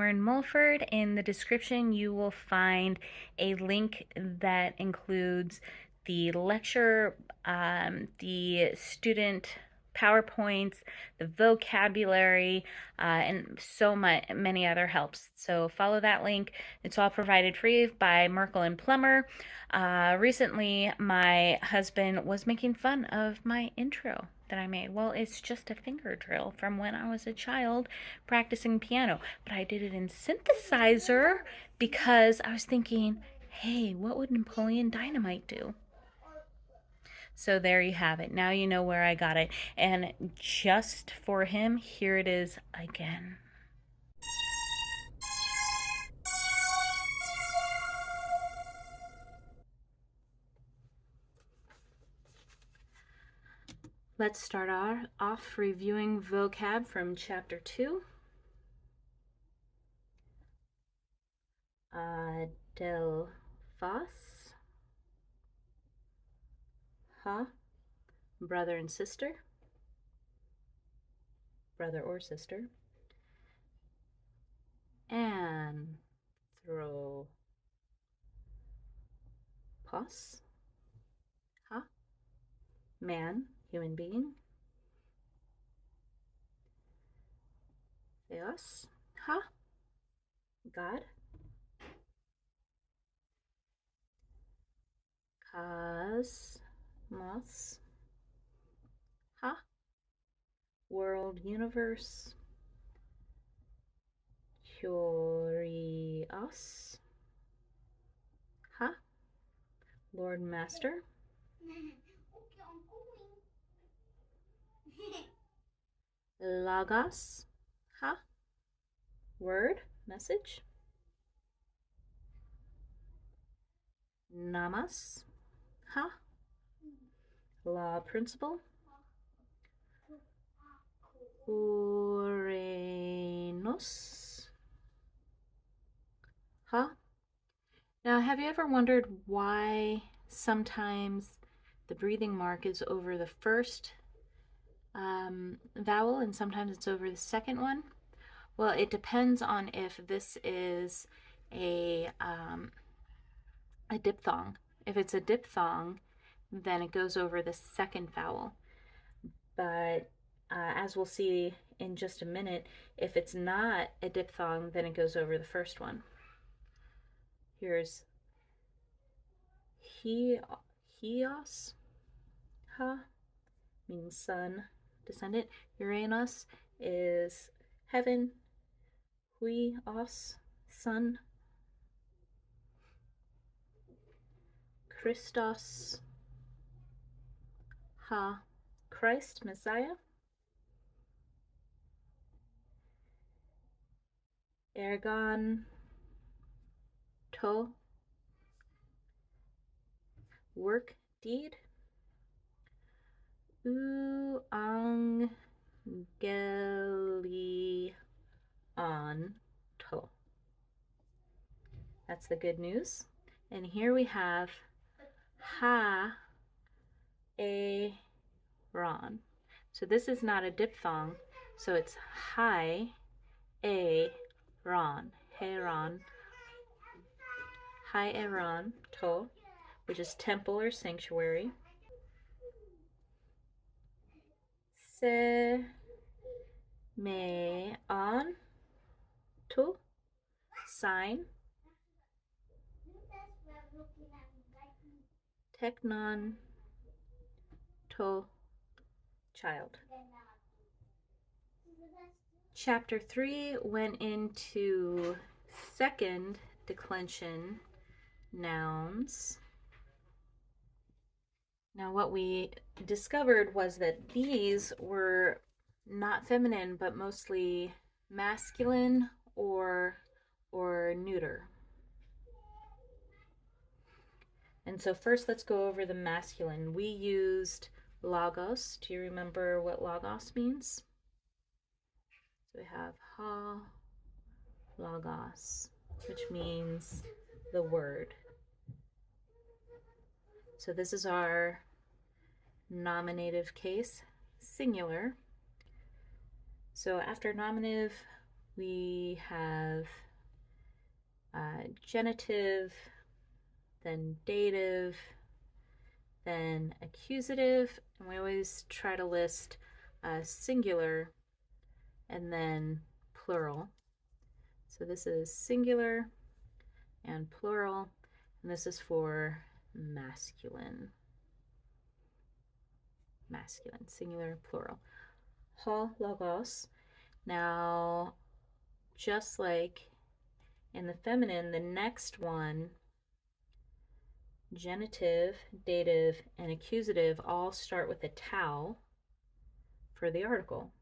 Lauren Mulford. In the description, you will find a link that includes the lecture, the student PowerPoints, the vocabulary, and so many other helps. So follow that link. It's all provided free by Merkel and Plummer. Recently, my husband was making fun of my intro that I made. Well, it's just a finger drill from when I was a child practicing piano, but I did it in synthesizer because I was thinking, hey, what would Napoleon Dynamite do? So there you have it. Now you know where I got it. And just for him, here it is again. Let's start off reviewing vocab from chapter 2. Del Fas. Ha. Brother and sister. Brother or sister. Anthropos. Ha. Man, human being. Theos. Ha. God. Cosmos. Ha. World, universe. Curios. Ha. Lord, master. Logos. Ha. Word, message. Namas. Ha. Law, principle. Uranus. Ha. Now, have you ever wondered why sometimes the breathing mark is over the first vowel and sometimes it's over the second one? Well, it depends on if this is a diphthong. If it's a diphthong, then it goes over the second vowel. But as we'll see in just a minute, if it's not a diphthong, then it goes over the first one. Here's Hios, ha, means sun, descendant. Uranus is heaven. Huios, sun. Christos, ha, Christ, Messiah. Ergon, to, work, deed. Euangelion, to. That's the good news. And here we have ha, a, ron. So this is not a diphthong, so it's hi, a, ron, heron, hi, eron, to, which is temple or sanctuary. Se, me, on, to, sign. Technon, to, child. Chapter 3 went into second declension nouns. Now what we discovered was that these were not feminine, but mostly masculine or neuter. And so first let's go over the masculine. We used logos. Do you remember what logos means? So we have ha, logos, which means the word. So this is our nominative case, singular. So after nominative, we have genitive, then dative, then accusative, and we always try to list singular and then plural. So this is singular and plural, and this is for masculine. Masculine, singular, plural. Ho logos. Now, just like in the feminine, the next one, genitive, dative, and accusative all start with a tau for the article.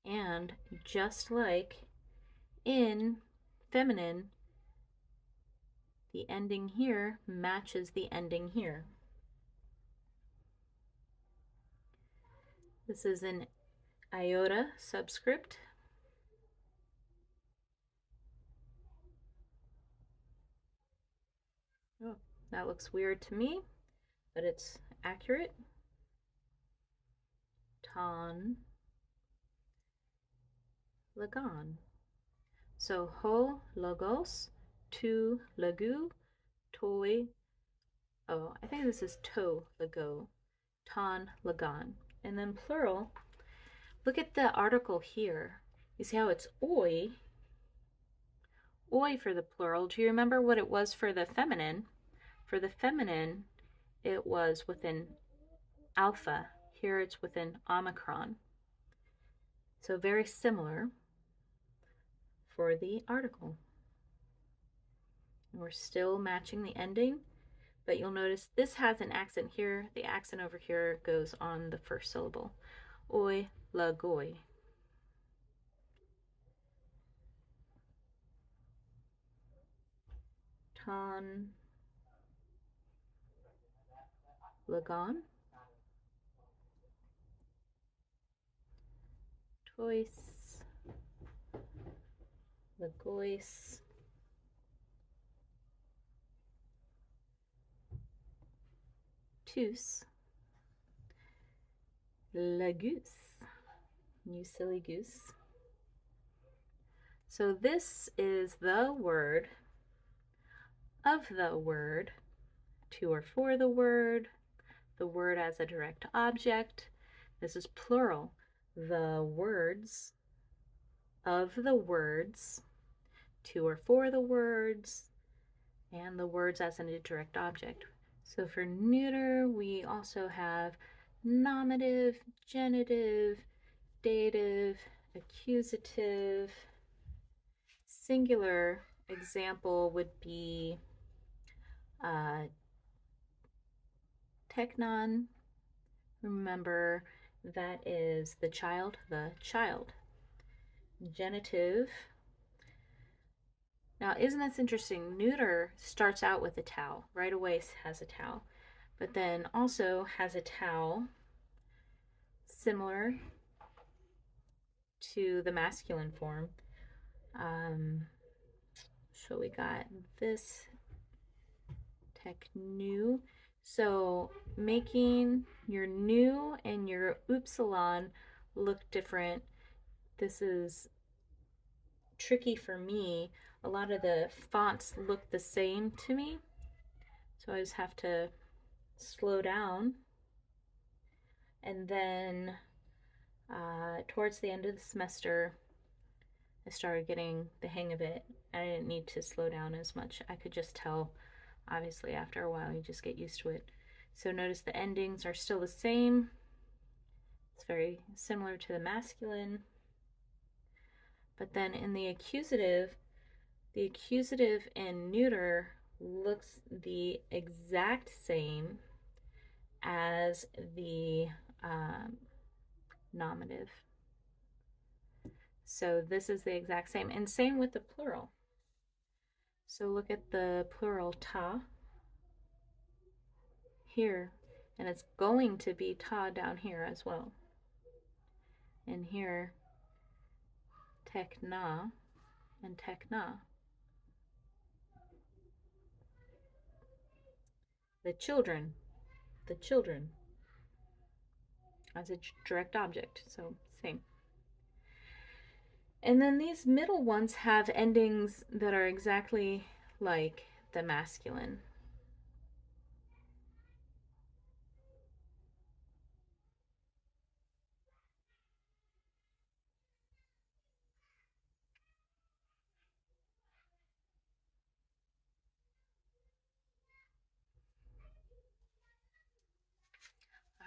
And just like in feminine, the ending here matches the ending here. This is an iota subscript. Oh, that looks weird to me, but it's accurate. Ton lagon. So ho logos, tu lagu, toi. Oh, I think this is to lago, ton lagon. And then plural. Look at the article here. You see how it's oi? Oi for the plural. Do you remember what it was for the feminine? For the feminine, it was with an alpha. Here it's with an omicron. So very similar for the article. And we're still matching the ending, but you'll notice this has an accent here. The accent over here goes on the first syllable. Oi lagoi. Ton lagon. Tois lagois. Tus lagus. You silly goose. So this is the word of the word, to or for the word as a direct object. This is plural. The words of the words, to or for the words, and the words as an indirect object. So for neuter, we also have nominative, genitive, dative, accusative. Singular example would be technon. Remember, that is the child, the child. Genitive. Now, isn't this interesting? Neuter starts out with a tau, right away has a tau, but then also has a tau similar to the masculine form. So we got this technu. So making your nu and your upsilon look different. This is tricky for me. A lot of the fonts look the same to me, so I just have to slow down. And then towards the end of the semester, I started getting the hang of it. I didn't need to slow down as much. I could just tell, obviously, after a while, you just get used to it. So notice the endings are still the same. It's very similar to the masculine. But then in the accusative in neuter looks the exact same as the nominative. So this is the exact same, and same with the plural. So look at the plural ta here, and it's going to be ta down here as well. And here, tekna and tekna. The children, the children. as a direct object, so same. And then these middle ones have endings that are exactly like the masculine.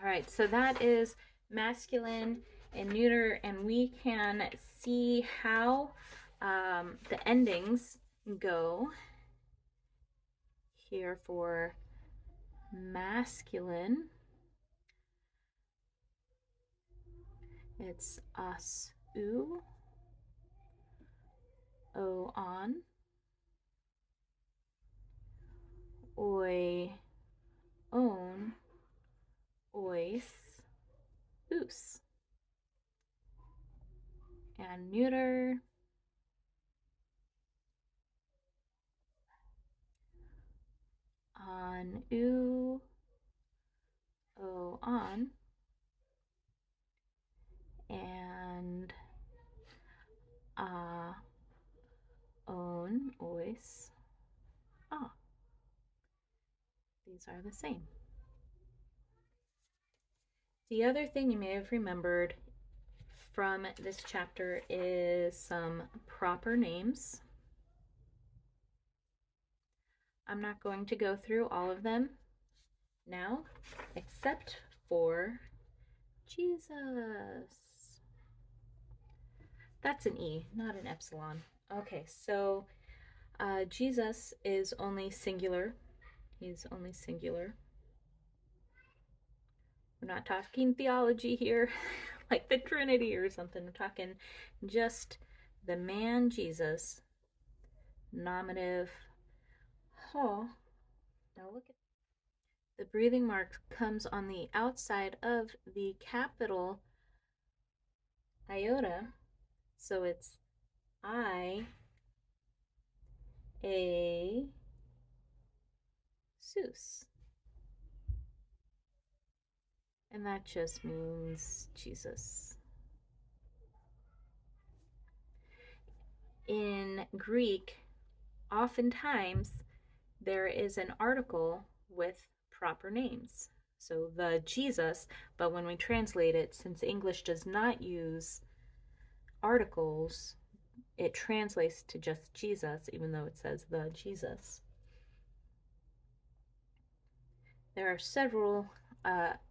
All right, so that is masculine and neuter, and we can see how the endings go here for masculine. It's us, oo, o on, oi, own, ois, oos. And neuter, on, oo, o on, and own, ois, ah. These are the same. The other thing you may have remembered from this chapter is some proper names. I'm not going to go through all of them now, except for Jesus. That's an E, not an epsilon. Okay, so Jesus is only singular. He's only singular. We're not talking theology here, like the Trinity or something. We're talking just the man Jesus, nominative. Oh, now look at the breathing mark comes on the outside of the capital iota, so it's I a Zeus. And that just means Jesus. In Greek, oftentimes there is an article with proper names. So the Jesus, but when we translate it, since English does not use articles, it translates to just Jesus, even though it says the Jesus. There are several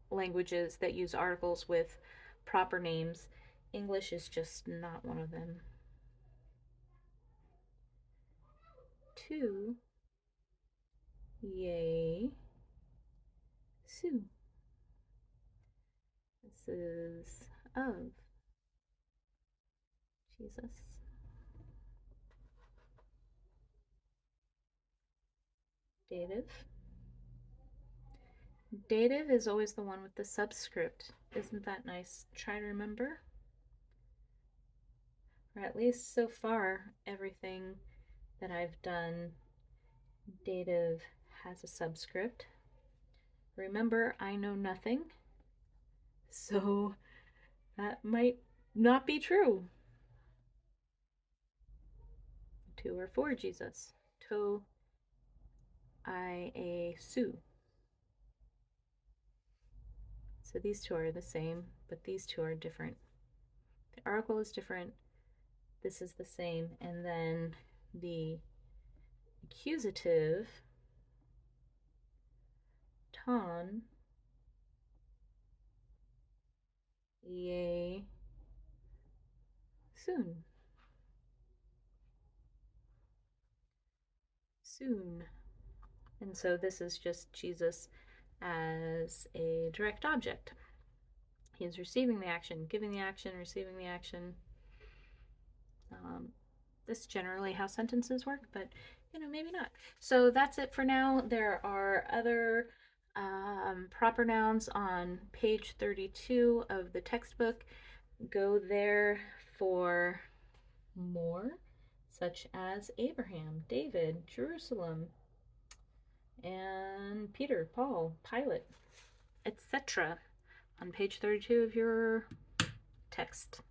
languages that use articles with proper names. English is just not one of them. 2, yay, Sue. This is of Jesus. Dative. Dative is always the one with the subscript. Isn't that nice? Try to remember. Or at least so far, everything that I've done, dative has a subscript. Remember, I know nothing, so that might not be true. 2 or 4 Jesus. To, I, a, Sue. So these two are the same, but these two are different. The article is different. This is the same. And then the accusative, ton, yea, soon. Soon. And so this is just Jesus as a direct object. He is receiving the action, giving the action, receiving the action. This is generally how sentences work, but maybe not. So that's it for now. There are other proper nouns on page 32 of the textbook. Go there for more, such as Abraham, David, Jerusalem, and Peter, Paul, Pilate, etc. on page 32 of your text.